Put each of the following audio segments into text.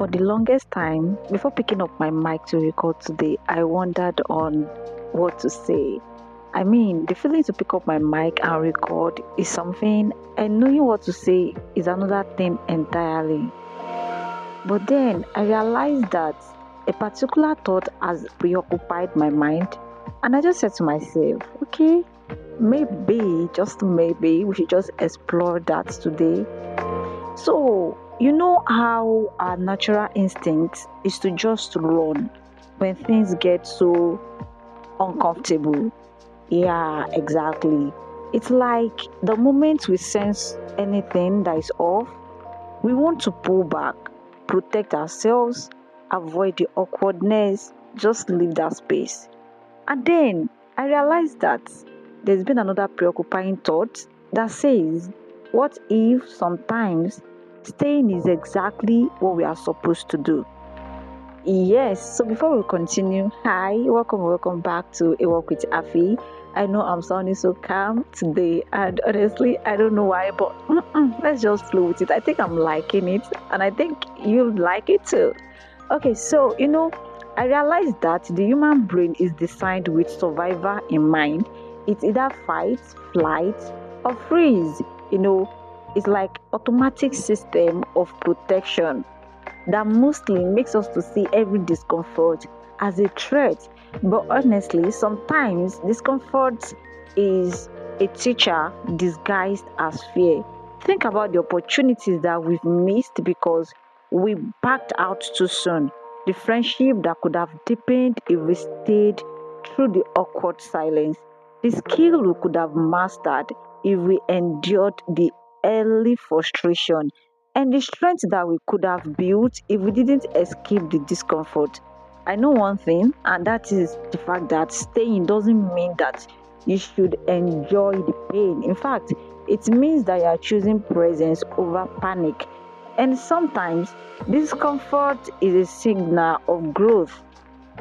For the longest time, before picking up my mic to record today, I wondered on what to say. I mean, the feeling to pick up my mic and record is something, and knowing what to say is another thing entirely. But then I realized that a particular thought has preoccupied my mind, and I just said to myself, okay, maybe, just maybe, we should just explore that today. So, you know how our natural instinct is to just run when things get so uncomfortable? Yeah, exactly. It's like the moment we sense anything that is off, we want to pull back, protect ourselves, avoid the awkwardness, just leave that space. And then I realized that there's been another preoccupying thought that says, what if sometimes staying is exactly what we are supposed to do? Yes, so before we continue, hi, welcome back to A Walk with A.F.I. I know I'm sounding so calm today, and honestly, I don't know why, but let's just flow with it. I think I'm liking it, and I think you'll like it too. Okay, so I realized that the human brain is designed with survivor in mind. It's either fight, flight, or freeze. It's like automatic system of protection that mostly makes us to see every discomfort as a threat. But honestly, sometimes discomfort is a teacher disguised as fear. Think about the opportunities that we've missed because we backed out too soon. The friendship that could have deepened if we stayed through the awkward silence. The skill we could have mastered if we endured the early frustration, and the strength that we could have built if we didn't escape the discomfort. I know one thing, and that is the fact that staying doesn't mean that you should enjoy the pain. In fact, it means that you are choosing presence over panic. And sometimes discomfort is a signal of growth.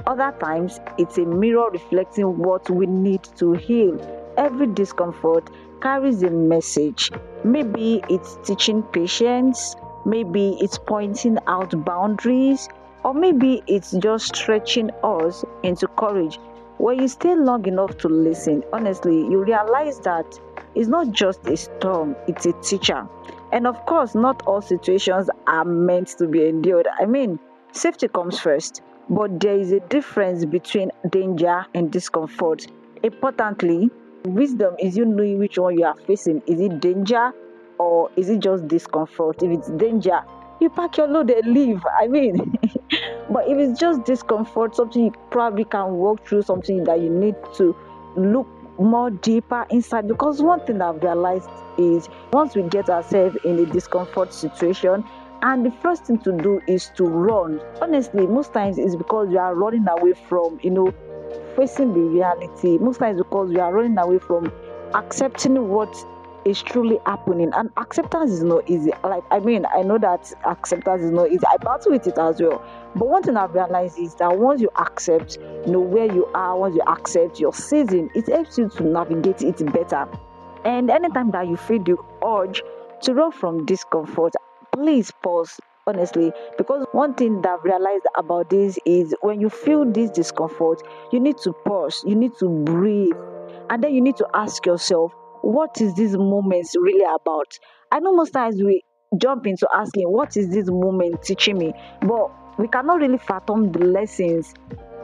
Other times, it's a mirror reflecting what we need to heal. Every discomfort carries a message. Maybe it's teaching patience, maybe it's pointing out boundaries, or maybe it's just stretching us into courage. When you stay long enough to listen, honestly, you realize that it's not just a storm, it's a teacher. And of course, not all situations are meant to be endured. I mean, safety comes first, but there is a difference between danger and discomfort. Importantly, wisdom is you knowing which one you are facing. Is it danger or is it just discomfort? If it's danger, you pack your load and leave. I mean, but if it's just discomfort, something you probably can walk through, something that you need to look more deeper inside. Because one thing I've realized is once we get ourselves in a discomfort situation, and the first thing to do is to run. Honestly, most times it's because we are running away from, facing the reality. Most times because we are running away from accepting what is truly happening. And acceptance is not easy. Like, I mean, I know that acceptance is not easy. I battle with it as well. But one thing I've realized is that once you accept, where you are, once you accept your season, it helps you to navigate it better. And anytime that you feel the urge to run from discomfort, please pause, honestly. Because one thing that I've realized about this is when you feel this discomfort, you need to pause, you need to breathe, and then you need to ask yourself, what is this moment really about? I know most times we jump into asking, what is this moment teaching me? But we cannot really fathom the lessons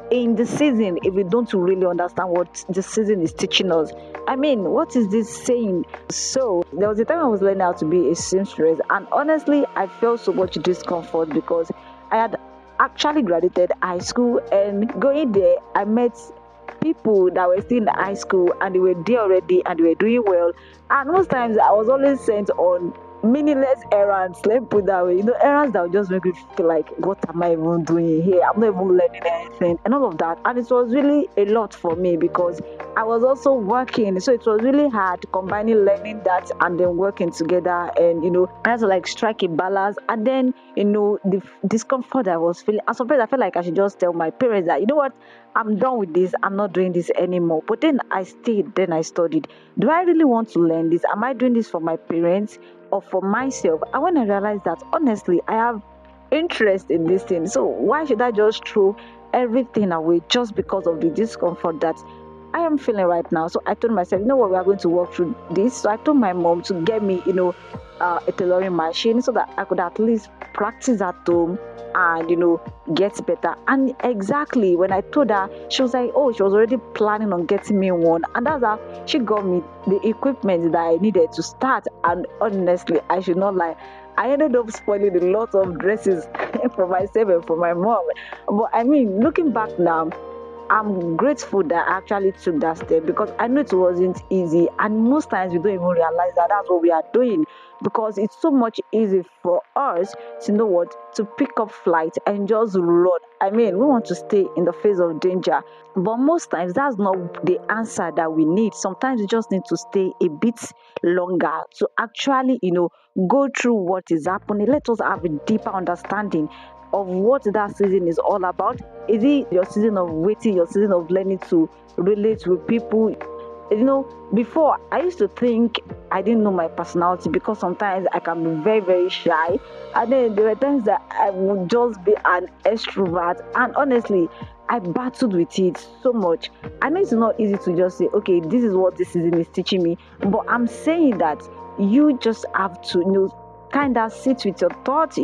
in the season if we don't really understand what the season is teaching us. I mean, what is this saying? So there was a time I was learning how to be a seamstress, and honestly, I felt so much discomfort because I had actually graduated high school, and going there, I met people that were still in the high school and they were there already and they were doing well. And most times I was always sent on meaningless errands, let me put it that way. Errands that would just make me feel like, what am I even doing here? I'm not even learning anything and all of that. And it was really a lot for me because I was also working. So it was really hard combining learning that and then working together. And I had to like strike a balance. And then, the discomfort I was feeling. At some point I felt like I should just tell my parents that, you know what, I'm done with this. I'm not doing this anymore. But then I stayed, then I studied. Do I really want to learn this? Am I doing this for my parents or for myself? And when I realized that honestly, I have interest in this thing. So why should I just throw everything away just because of the discomfort that I am feeling right now? So I told myself, you know what, we are going to work through this. So I told my mom to get me, a tailoring machine so that I could at least practice at home and get better. And exactly when I told her, she was like, oh, she was already planning on getting me one. And that's how she got me the equipment that I needed to start. And honestly, I should not lie, I ended up spoiling a lot of dresses for myself and for my mom. But I mean, looking back now, I'm grateful that I actually took that step because I know it wasn't easy. And most times we don't even realize that that's what we are doing because it's so much easy for us to know what to pick up flight and just run. I mean, we want to stay in the face of danger, but most times that's not the answer that we need. Sometimes we just need to stay a bit longer to actually, go through what is happening. Let us have a deeper understanding of what that season is all about. Is it your season of waiting, your season of learning to relate with people? Before I used to think I didn't know my personality because sometimes I can be very, very shy. And then there were times that I would just be an extrovert. And honestly, I battled with it so much. I know it's not easy to just say, okay, this is what this season is teaching me. But I'm saying that you just have to, kind of sit with your thoughts,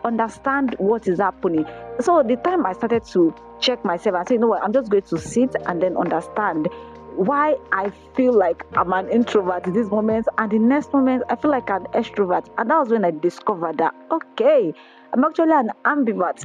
understand what is happening. So the time I started to check myself and say, you know what, I'm just going to sit and then understand why I feel like I'm an introvert in this moment, and the next moment I feel like an extrovert. And that was when I discovered that okay, I'm actually an ambivert,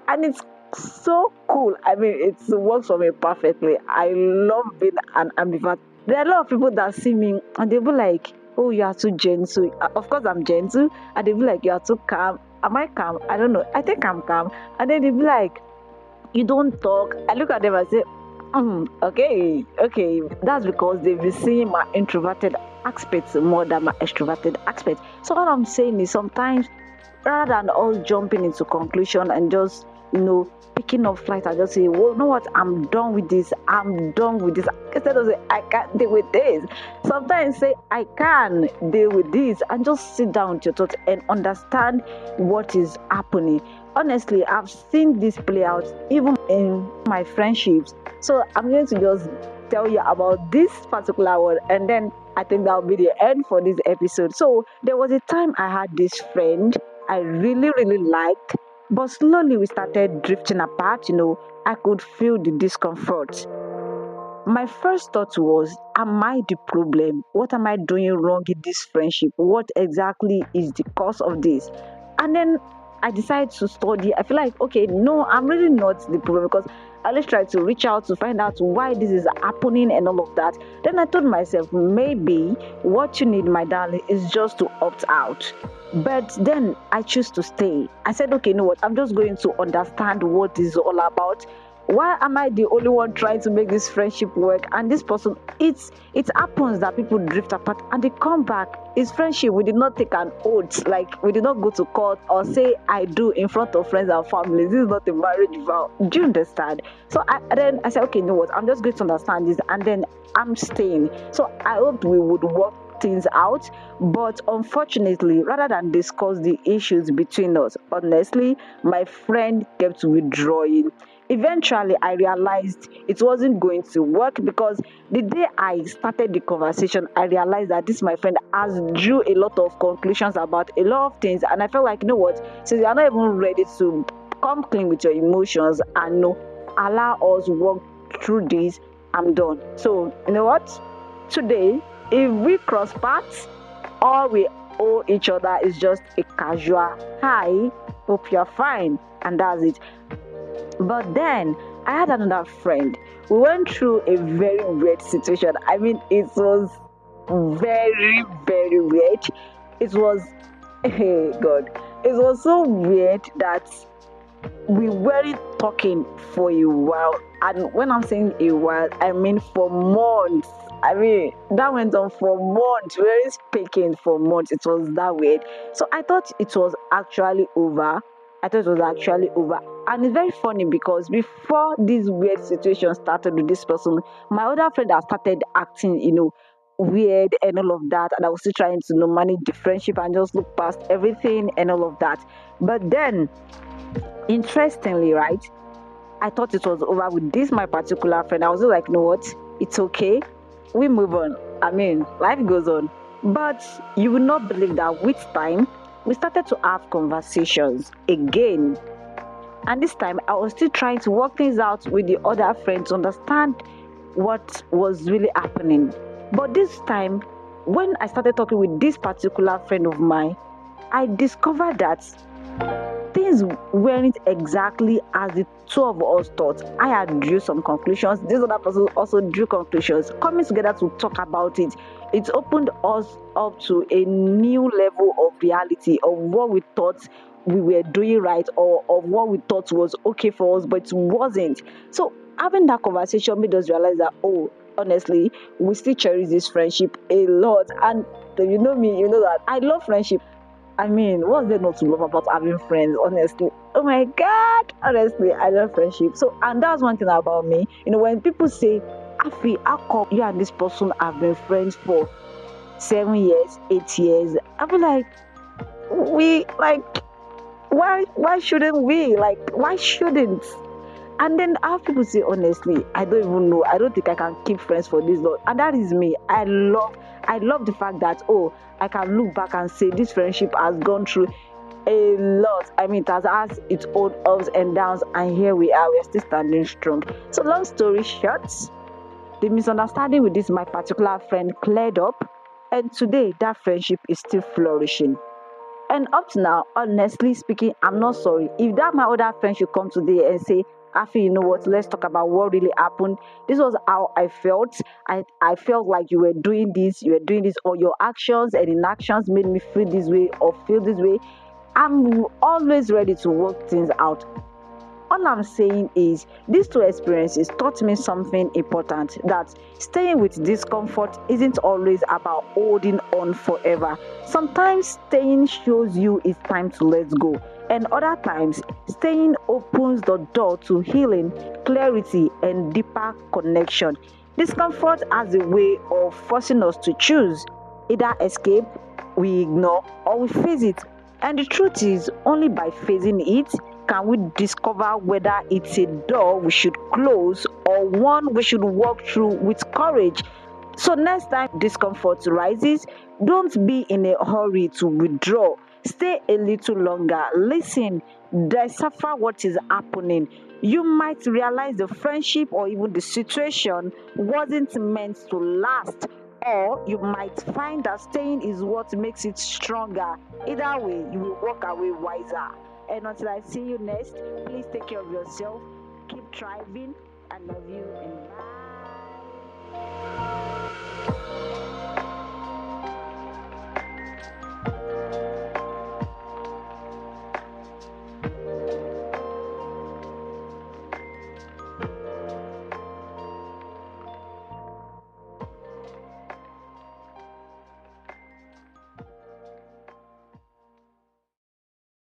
and it's so cool. I mean, it works for me perfectly. I love being an ambivert. There are a lot of people that see me and they'll be like, oh, you are too gentle. Of course, I'm gentle. And they'll be like, you are too calm. Am I calm? I don't know. I think I'm calm. And then they'll be like, you don't talk. I look at them and say, okay, okay. That's because they've been seeing my introverted aspects more than my extroverted aspects. So what I'm saying is sometimes rather than us jumping into conclusion and just picking up flight and just say, well, you know what, I'm done with this, I'm done with this, instead of say I can't deal with this, sometimes say I can deal with this, and just sit down with your thoughts and understand what is happening. Honestly, I've seen this play out even in my friendships. So I'm going to just tell you about this particular one, and then I think that'll be the end for this episode. So there was a time I had this friend I really, really liked, but slowly we started drifting apart. I could feel the discomfort. My first thought was, am I the problem? What am I doing wrong in this friendship? What exactly is the cause of this? And then I decided to study. I feel like, okay, no, I'm really not the problem because I always try to reach out to find out why this is happening and all of that. Then I told myself, maybe what you need, my darling, is just to opt out. But then I choose to stay. I said, okay, you know what? I'm just going to understand what this is all about. Why am I the only one trying to make this friendship work? And this person, it happens that people drift apart and they come back. It's friendship. We did not take an oath, like we did not go to court or say I do in front of friends and family. This is not a marriage vow. Do you understand? So then I said, okay, you know what? I'm just going to understand this, and then I'm staying. So I hoped we would work things out, but unfortunately, rather than discuss the issues between us, honestly, my friend kept withdrawing. Eventually, I realized it wasn't going to work because the day I started the conversation, I realized that this my friend has drew a lot of conclusions about a lot of things, and I felt like, you know what, since you're not even ready to come clean with your emotions and allow us work through this, I'm done. So you know what? Today, if we cross paths, all we owe each other is just a casual hi, hope you're fine, and that's it. But then I had another friend. We went through a very weird situation. I mean, it was very, very weird. It was, hey God, it was so weird that we weren't talking for a while. And when I'm saying a while, I mean for months. I mean, that went on for months. We weren't speaking for months. It was that weird. So I thought it was actually over. I thought it was actually over. And it's very funny because before this weird situation started with this person, my other friend had started acting, weird and all of that, and I was still trying to manage the friendship and just look past everything and all of that. But then, interestingly, right, I thought it was over with this my particular friend. I was just like, you know what? It's okay. We move on. I mean, life goes on. But you will not believe that with time, we started to have conversations again. And this time, I was still trying to work things out with the other friend to understand what was really happening. But this time, when I started talking with this particular friend of mine, I discovered that things weren't exactly as the two of us thought. I had drew some conclusions. This other person also drew conclusions. Coming together to talk about it, it opened us up to a new level of reality of what we thought we were doing right, or of what we thought was okay for us, but it wasn't. So having that conversation made us realize that, oh, honestly, we still cherish this friendship a lot. And you know me, you know that I love friendship. I mean, what's there not to love about having friends, honestly? Oh my God, honestly, I love friendship. So, and that's one thing about me. You know, when people say, Afi, how come you and this person have been friends for 7 years, 8 years? I be like, we, like, why shouldn't we? Like, why shouldn't? And then I have people say, honestly, I don't even know. I don't think I can keep friends for this long. And that is me. I love the fact that, oh, I can look back and say this friendship has gone through a lot. I mean, it has its own ups and downs, and here we are. We're still standing strong. So, long story short, the misunderstanding with this my particular friend cleared up, and today that friendship is still flourishing. And up to now, honestly speaking, I'm not sorry. If that my other friend should come today and say, Afi, you know what, let's talk about what really happened. This was how I felt. I felt like you were doing this, or your actions and inactions made me feel this way or feel this way. I'm always ready to work things out. All I'm saying is these two experiences taught me something important, that staying with discomfort isn't always about holding on forever. Sometimes staying shows you it's time to let go, and other times staying opens the door to healing, clarity, and deeper connection. Discomfort has a way of forcing us to choose: either escape, we ignore, or we face it. And the truth is, only by facing it can we discover whether it's a door we should close or one we should walk through with courage. So, next time discomfort rises, don't be in a hurry to withdraw. Stay a little longer, listen, decipher what is happening. You might realize the friendship or even the situation wasn't meant to last, or you might find that staying is what makes it stronger. Either way, you will walk away wiser. And until I see you next, please take care of yourself, keep thriving. I love you, and bye.